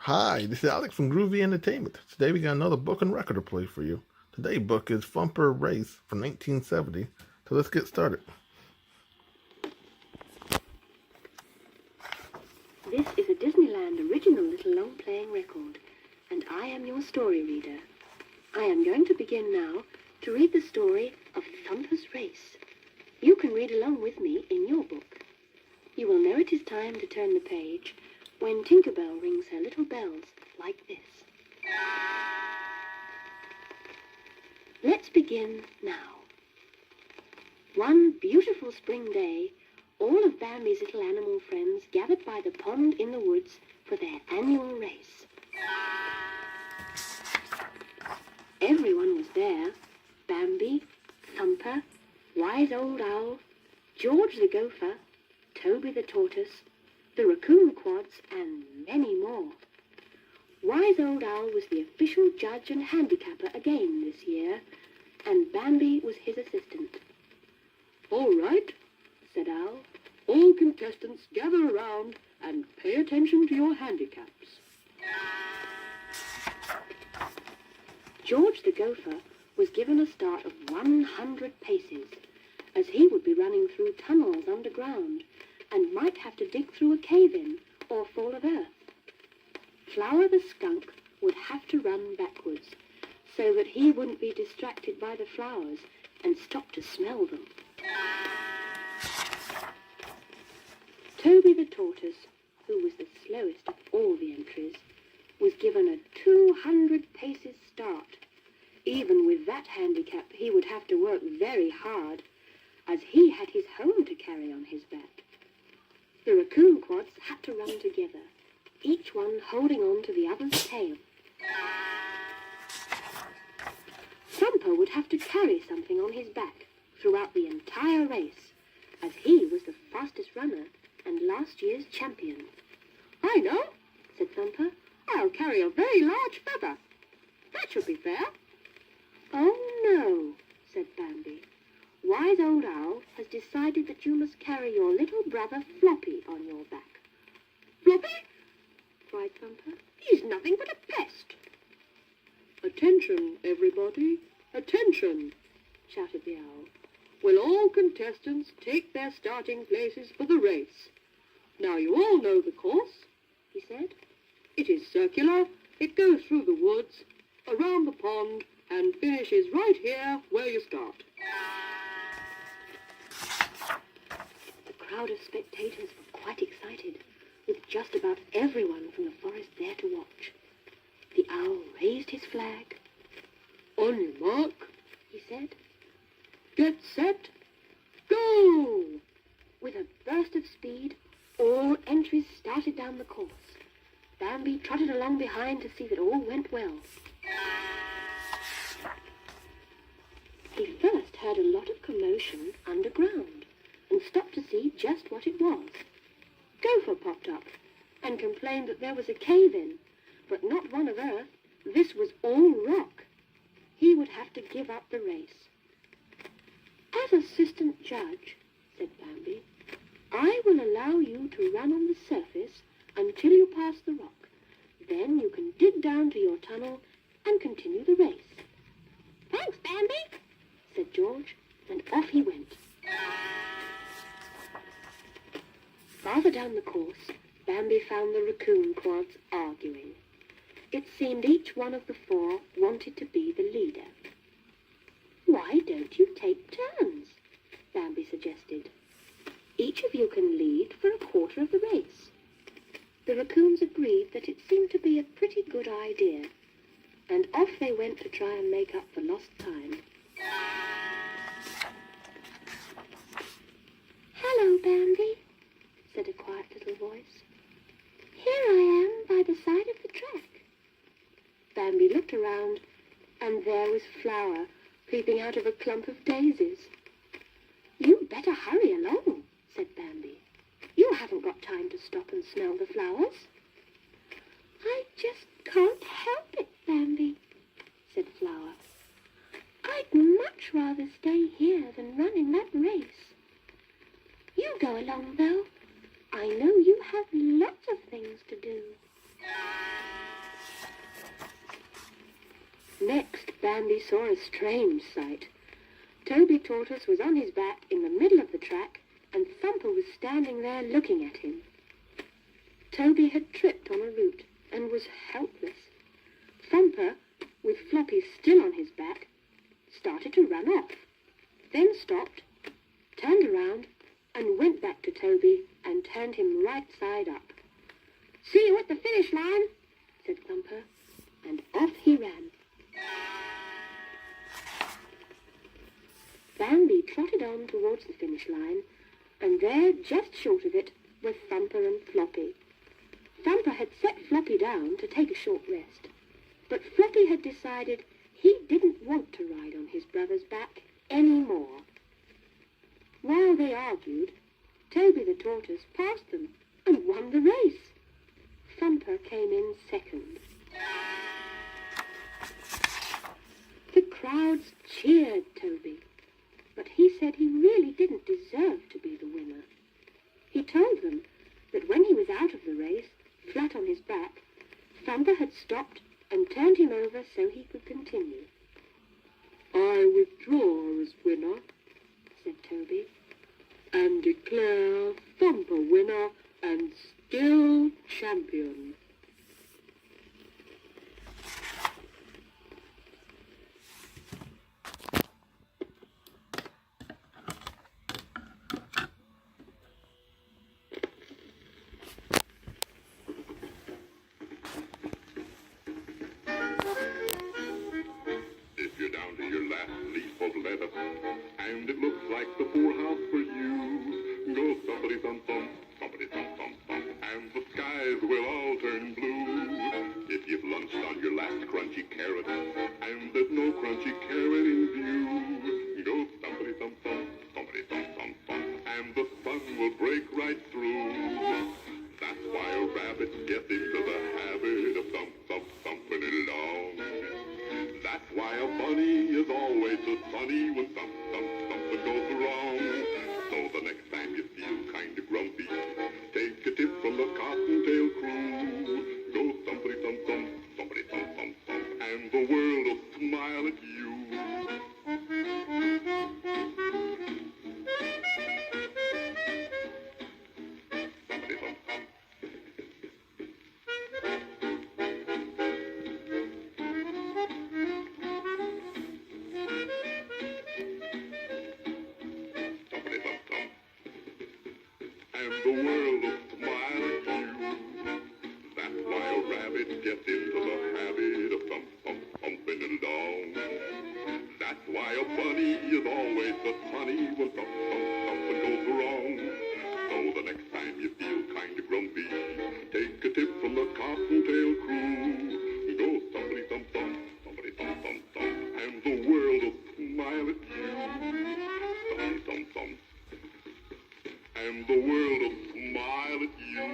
Hi, this is Alex from Groovy Entertainment. Today we got another book and record to play for you. Today's book is Thumper Race from 1970. So let's get started. This is a Disneyland original little long-playing record, and I am your story reader. I am going to begin now to read the story of Thumper's Race. You can read along with me in your book. You will know it is time to turn the page when Tinker Bell rings her little bells like this. Let's begin now. One beautiful spring day, all of Bambi's little animal friends gathered by the pond in the woods for their annual race. Everyone was there: Bambi, Thumper, Wise Old Owl, George the Gopher, Toby the Tortoise, the Raccoon Quads, and many more. Wise Old Owl was the official judge and handicapper again this year, and Bambi was his assistant. "All right," said Owl. "All contestants gather around and pay attention to your handicaps." George the Gopher was given a start of 100 paces, as he would be running through tunnels underground and might have to dig through a cave-in or fall of earth. Flower the Skunk would have to run backwards so that he wouldn't be distracted by the flowers and stop to smell them. Toby the Tortoise, who was the slowest of all the entries, was given a 200 paces start. Even with that handicap, he would have to work very hard, as he had his home to carry on his back. The Raccoon Quads had to run together, each one holding on to the other's tail. Thumper would have to carry something on his back throughout the entire race, as he was the fastest runner and last year's champion. "I know," said Thumper. "I'll carry a very large feather. That should be fair." "Oh no," said Bambi. "Wise Old Owl has decided that you must carry your little brother Floppy on your back." "Floppy?" cried Thumper. "He's nothing but a pest." "Attention, everybody, attention," shouted the Owl. "Will all contestants take their starting places for the race? Now you all know the course," he said. "It is circular, it goes through the woods, around the pond, and finishes right here where you start." The crowd of spectators were quite excited, with just about everyone from the forest there to watch. The Owl raised his flag. "On your mark," he said. "Get set, go!" With a burst of speed, all entries started down the course. Bambi trotted along behind to see that all went well. He first heard a lot of commotion underground and stopped to see just what it was. Gopher popped up and complained that there was a cave-in, but not one of earth. This was all rock. He would have to give up the race. "As assistant judge," said Bambi, "I will allow you to run on the surface until you pass the rock. Then you can dig down to your tunnel and continue the race." "Thanks, Bambi," said George, and off he went. Farther down the course, Bambi found the Raccoon Quads arguing. It seemed each one of the four wanted to be the leader. "Why don't you take turns?" Bambi suggested. "Each of you can lead for a quarter of the race." The raccoons agreed that it seemed to be a pretty good idea, and off they went to try and make up for lost time. "Hello, Bambi," said a quiet little voice. "Here I am by the side of the track." Bambi looked around, and there was Flower peeping out of a clump of daisies. "You'd better hurry along," said Bambi. "You haven't got time to stop and smell the flowers." "I just can't help it, Bambi," said Flower. "I'd much rather stay here than run in that race. You go along, though. I know you have lots of things to do." Next, Bambi saw a strange sight. Toby Tortoise was on his back in the middle of the track, and Thumper was standing there looking at him. Toby had tripped on a root and was helpless. Thumper, with Floppy still on his back, started to run off, then stopped, turned around, and went back to Toby and turned him right side up. "See you at the finish line," said Thumper, and off he ran. Bambi trotted on towards the finish line, and there, just short of it, were Thumper and Floppy. Thumper had set Floppy down to take a short rest, but Floppy had decided he didn't want to ride on his brother's back any more. While they argued, Toby the Tortoise passed them and won the race. Thumper came in second. The crowds cheered Toby, but he said he really didn't deserve to be the winner. He told them that when he was out of the race, flat on his back, Thumper had stopped and turned him over so he could continue. "I withdraw as winner," said Toby, "and declare Thumper winner and still champion." If you're down to your last leaf of lettuce, and it looks like the poorhouse for you, go thumpity thump thump, thumpity thump thump thump, and the skies will all turn blue. If you've lunched on your last crunchy carrot, and there's no crunchy carrot in view, go thumpity thump thump, thumpity thump thump thump, and the sun will break right through. That's why a rabbit gets into the habit of thump thump thumping it along. That's why a bunny is always so sunny when something goes wrong. So the next time you feel kind of grumpy, take a tip from the cottontail crew. Go thumpity thump thump, thumpity thump thump thump, and the world will smile at you. Thumpity thump thump. And the world will smile at you. That's why a rabbit gets into the habit of thumping it along. That's why a bunny is always so funny when something goes wrong. So the next time you feel kind of grumpy, take a tip from the cottontail crew. Go thumpity thump thump, thumpity thump thump thump, and the world will smile at you. Thumpity thump thump. And the world will smile at you.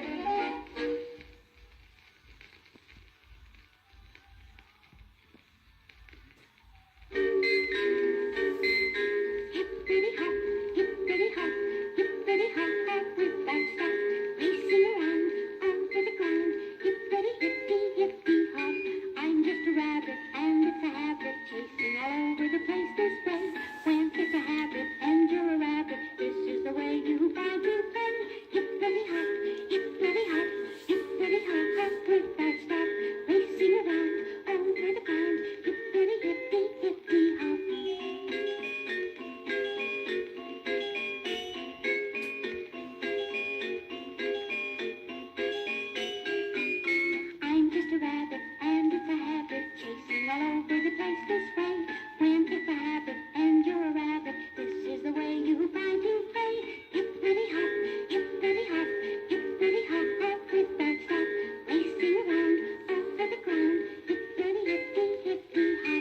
Hippity hop, hippity hop, hippity hop, hop with that stuff, racing around over the ground. Hippity hippity hippity hop. I'm just a rabbit and it's a habit, chasing all over the place this way. When it's a habit and you're a rabbit, this is the way you buy to play. Hippity hop, hippity hop, hippity hop, hop with that stuff, racing around over the ground. Hippity hippity hippity hop. I'm just a rabbit and it's a habit, chasing all over the place this way. When it's a habit and you're a rabbit, this is the way you find to play. Hippity hop, hippity hop, hippity hop, hop with that stuff, racing around over the ground. Hippity hippity hippity hop.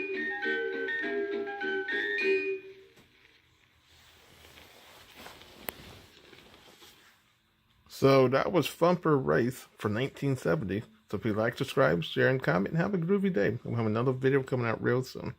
So that was Thumper Race for 1970. So if you like, subscribe, share, and comment, and have a groovy day. We'll have another video coming out real soon.